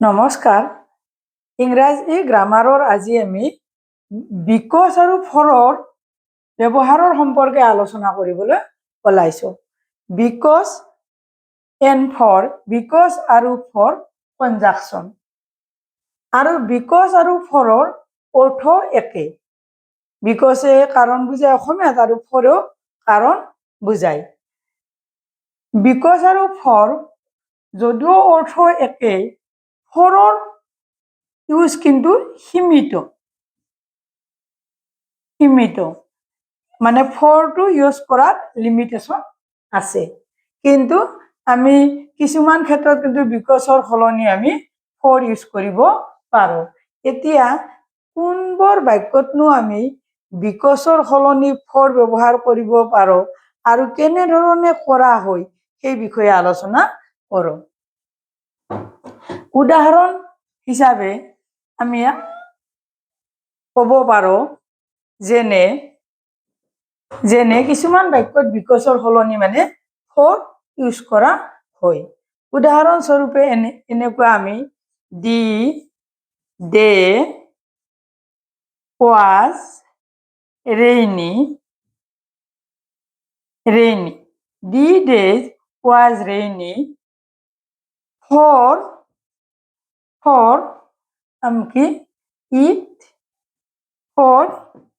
নমস্কাৰ। ইংৰাজী গ্ৰামাৰৰ আজি আমি বিকজ আৰু ফৰৰ ব্যৱহাৰৰ সম্পৰ্কে আলোচনা কৰিবলৈ ওলাইছোঁ। বিকজ এণ্ড ফৰ, বিকজ আৰু ফৰ কনজাংচন। আৰু বিকজ আৰু ফৰৰ অৰ্থ একে। বিকজে কাৰণ বুজায় অসমীয়াত আৰু ফৰেও কাৰণ বুজায়। বিকজ আৰু ফৰ যদিও অৰ্থ একে, ফৰৰ ইউজ কিন্তু সীমিত। মানে ফৰটো ইউজ কৰাত লিমিটেশ্যন আছে। কিন্তু আমি কিছুমান ক্ষেত্ৰত কিন্তু বিকজৰ সলনি আমি ফৰ ইউজ কৰিব পাৰোঁ। এতিয়া কোনবোৰ বাক্যতনো আমি বিকজৰ সলনি ফৰ ব্যৱহাৰ কৰিব পাৰোঁ আৰু কেনেধৰণে কৰা হয় সেই বিষয়ে আলোচনা কৰোঁ। উদাহৰণ হিচাপে আমি ক'ব পাৰোঁ যেনে কিছুমান বাক্যত বিকজৰ সলনি মানে ফৰ ইউজ কৰা হয়। উদাহৰণস্বৰূপে এনেকুৱা আমি দি, দে, was, rainy. The days was rainy. For কি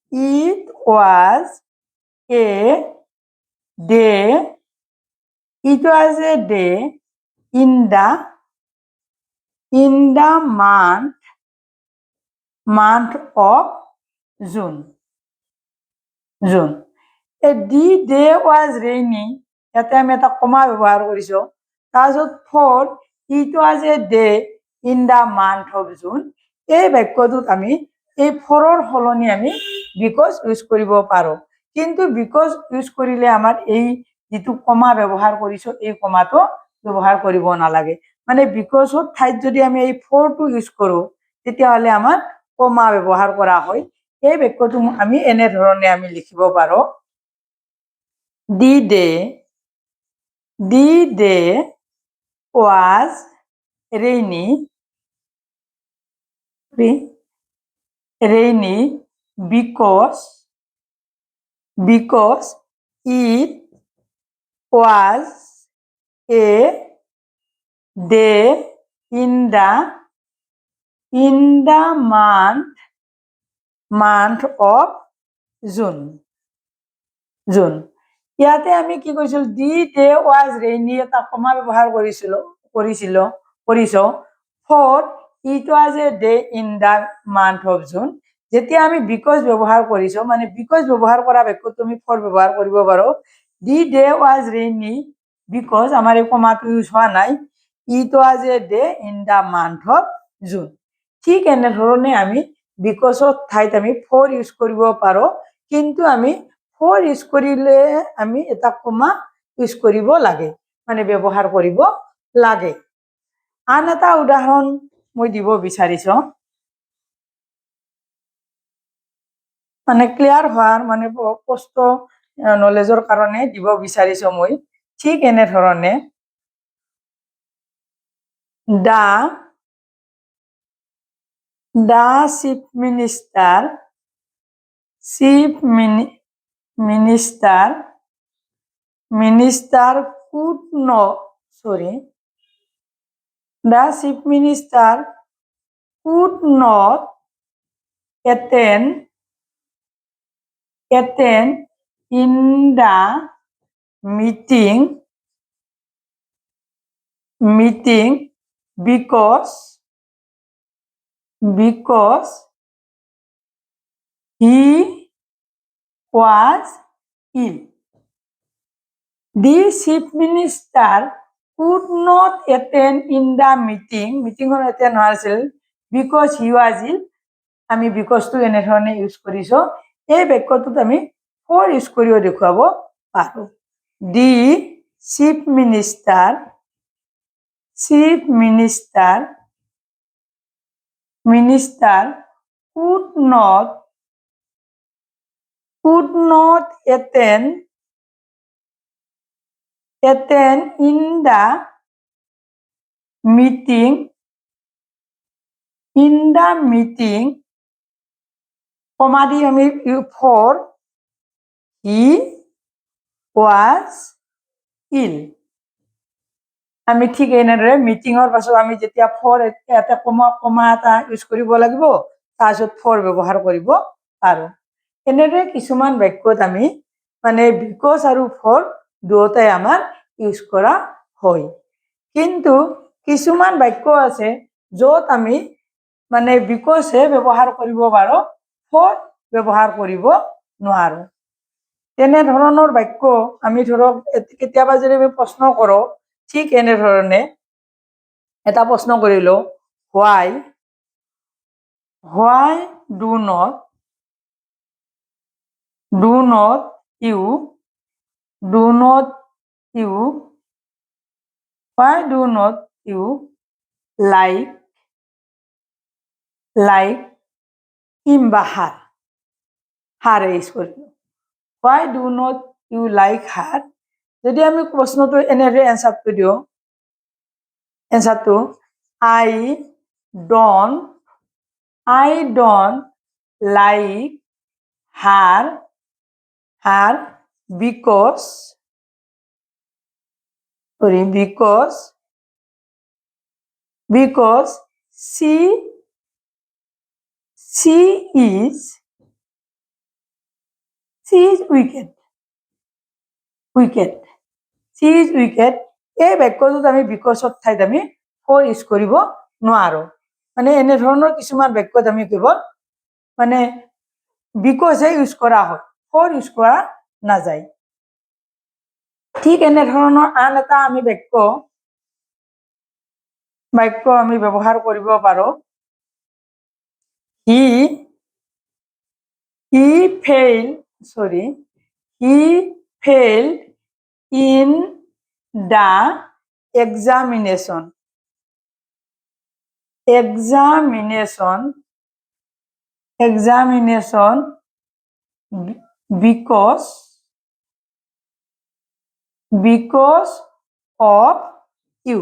it was a day. It was a day in the month of June. The day was rainy. ইয়াতে আমি এটা কমা ব্যৱহাৰ কৰিছোঁ। তাৰপিছত for it was a day in the month of June. এই বাক্যটোত আমি এই ফৰৰ সলনি আমি বিকজ ইউজ কৰিব পাৰোঁ। কিন্তু বিকজ ইউজ কৰিলে আমাৰ এই যিটো কমা ব্যৱহাৰ কৰিছোঁ এই কমাটো ব্যৱহাৰ কৰিব নালাগে। মানে বিকজৰ ঠাইত যদি আমি এই ফৰটো ইউজ কৰোঁ তেতিয়াহ'লে আমাৰ কমা ব্যৱহাৰ কৰা হয়। এই বাক্যটো আমি এনেধৰণে আমি লিখিব পাৰোঁ। The day was rainy because it was a day in the month of June. ইয়াতে আমি কি কৈছিলোঁ, দি ডে ৱাজ ৰেইনি এটা কমা ব্যৱহাৰ কৰিছোঁ। For it was a day in the month of June. যেতিয়া আমি বিকজ ব্যৱহাৰ কৰিছোঁ, মানে বিকজ ব্যৱহাৰ কৰা বাক্যত তুমি ফৰ ব্যৱহাৰ কৰিব পাৰোঁ। The day was rainy because আমাৰ এই কমাটো ইউজ হোৱা নাই। It was a day in the month of June. ঠিক এনেধৰণে আমি বিকজৰ ঠাইত আমি ফৰ ইউজ কৰিব পাৰোঁ। কিন্তু আমি ফৰ ইউজ কৰিলে আমি এটা কমা ইউজ কৰিব লাগে, মানে ব্যৱহাৰ কৰিব লাগে। আন এটা উদাহৰণ মই দিব বিচাৰিছোঁ, মানে ক্লিয়াৰ হোৱাৰ মানে স্পষ্ট নলেজৰ কাৰণে দিব বিচাৰিছোঁ মই। ঠিক এনেধৰণে the chief minister could not attend in the meeting because he was ill. The chief minister could not attend in the meeting attend হৈছিল because he was ill. আমি বিকজটো এনেধৰণে ইউজ কৰিছোঁ। এই বাক্যটোত আমি ফৰ ইউজ কৰিও দেখুৱাব পাৰোঁ। The chief minister could not attend in the meeting in the meeting comma the আমি ফৰ হি ৱাজ ইল। আমি ঠিক এনেদৰে মিটিঙৰ পাছত আমি যেতিয়া ফৰ এটা কমা এটা ইউজ কৰিব লাগিব, তাৰপিছত ফৰ ব্যৱহাৰ কৰিব পাৰো। এনেদৰে কিছুমান বাক্যত আমি মানে বিকজ আৰু ফৰ দুয়োটাই আমাৰ ইউজ কৰা হয়। কিন্তু কিছুমান বাক্য আছে য'ত আমি মানে বিকজহে ব্যৱহাৰ কৰিব পাৰো, ফৰ ব্যৱহাৰ কৰিব নোৱাৰো। তেনেধৰণৰ বাক্য আমি ধৰক কেতিয়াবা যদি আমি প্ৰশ্ন কৰো, ঠিক এনেধৰণে এটা প্ৰশ্ন কৰিলো, why do not you why do not you like him বা হার ইউজ কৰিলো। why do not you like her? যদি আমি প্ৰশ্নটো এনেদৰে এনসাৰটো দিওঁ, এনসাৰটো I don't like her because she is wicked. এই বাক্যটোত আমি বিকজৰ ঠাইত আমি ফৰ ইউজ কৰিব নোৱাৰো। মানে এনেধৰণৰ কিছুমান বাক্যত আমি কেৱল মানে বিকজহে ইউজ কৰা হয়, ফৰ ইউজ কৰা নাযায়। ঠিক এনেধৰণৰ আন এটা আমি বাক্য আমি ব্যৱহাৰ কৰিব পাৰো, he failed in the examination because of you.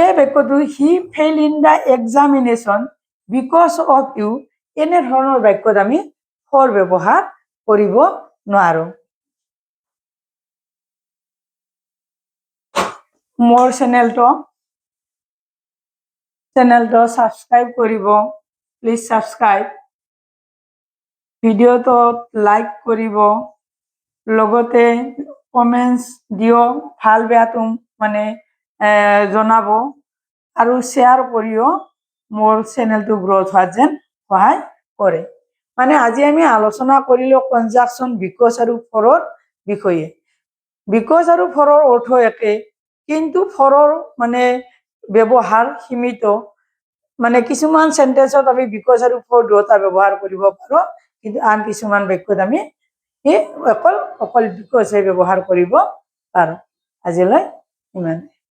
এই বাক্যটো he fail in the examination because of you, এনেধৰণৰ বাক্যত আমি ফৰ ব্যৱহাৰ কৰিব নোৱাৰো। মোৰ চেনেলটো সাবস্ক্ৰাইব কৰিব, প্লিজ সাবস্ক্ৰাইব। ভিডিওটো লাইক কৰিব, লগতে কমেন্টস দিয়ক, ভাল বেয়াটো মানে জনাব, আৰু শ্বেয়াৰ কৰিও মোৰ চেনেলটো গ্ৰথ হোৱাত যেন সহায় কৰে। মানে আজি আমি আলোচনা কৰিলো কনজাংশন বিকজ আৰু ফৰৰ বিষয়ে। বিকজ আৰু ফৰৰ অৰ্থ একে, কিন্তু ফৰৰ মানে ব্যৱহাৰ সীমিত। মানে কিছুমান সেন্টেন্সত আমি বিকজ আৰু ফৰ দুটা ব্যৱহাৰ কৰিব পাৰো, কিন্তু আন কিছুমান বাক্যত আমি অকল বিকজহে ব্যৱহাৰ কৰিব পাৰো। আজিলৈ ইমান।